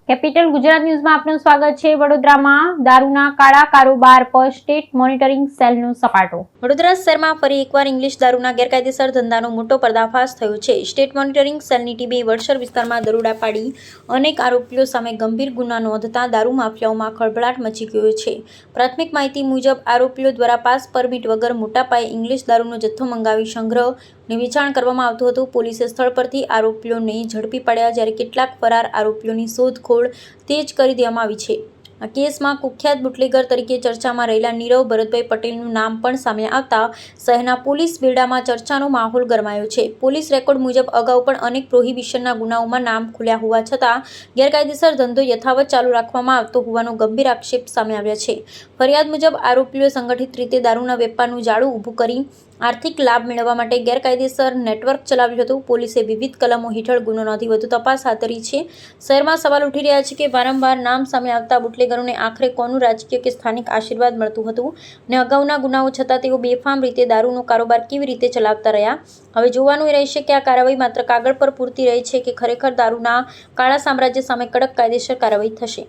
Capital Gujarat ન્યૂઝમાં આપનું સ્વાગત છે। વડોદરામાં દારૂના કાળા કારોબાર પર સ્ટેટ મોનિટરિંગ સેલનો સપાટો। વડોદરા શહેરમાં ફરી એકવાર ઇંગ્લિશ દારૂના ગેરકાયદેસર ધંધાનો મોટો પર્દાફાશ થયો છે। સ્ટેટ મોનિટરિંગ સેલની ટીમે વડસર વિસ્તારમાં દરોડા પાડી અનેક આરોપીઓ સામે ગંભીર ગુના નોંધતા દારૂ માફિયાઓમાં ખળભળાટ મચી ગયો છે। પ્રાથમિક માહિતી મુજબ આરોપીઓ દ્વારા પાસ પરમિટ વગર મોટા પાયે ઇંગ્લિશ દારૂનો જથ્થો મંગાવી સંગ્રહ અને વેચાણ કરવામાં આવતું હતું। પોલીસે સ્થળ પરથી આરોપીઓને ઝડપી પાડ્યા, જ્યારે કેટલાક ફરાર આરોપીઓની શોધખોળ તેજ કરી દેવામાં આવી છે। આ કેસમાં કુખ્યાત બુટલેગર તરીકે ચર્ચામાં રહેલા નીરવ ભરતભાઈ પટેલનું નામ પણ સામે આવતા શહેરના પોલીસ બેડામાં ચર્ચાનો માહોલ ગરમાયો છે। પોલીસ રેકોર્ડ મુજબ અગાઉ પણ અનેક પ્રોહિબિશનના ગુનાઓમાં નામ ખુલ્યા હોવા છતાં ગેરકાયદેસર ધંધો યથાવત ચાલુ રાખવામાં આવતો હોવાનો ગંભીર આક્ષેપ સામે આવ્યા છે। ફરિયાદ મુજબ આરોપીઓએ સંગઠિત રીતે દારૂના વેપારનું જાળું ઊભું કરી આર્થિક લાભ મેળવવા માટે ગેરકાયદેસર નેટવર્ક ચલાવ્યું હતું। પોલીસે વિવિધ કલમો હેઠળ ગુનો નોંધી વધુ તપાસ હાથ ધરી છે। શહેરમાં સવાલ ઉઠી રહ્યા છે કે વારંવાર નામ સામે આવતા બુટલેગરોને આખરે કોનું રાજકીય કે સ્થાનિક આશીર્વાદ મળતું હતું અને અગાઉના ગુનાઓ છતાં તેઓ બેફામ રીતે દારૂનો કારોબાર કેવી રીતે ચલાવતા રહ્યા। હવે જોવાનું એ રહેશે કે આ કાર્યવાહી માત્ર કાગળ પર પૂરતી રહે છે કે ખરેખર દારૂના કાળા સામ્રાજ્ય સામે કડક કાયદેસર કાર્યવાહી થશે।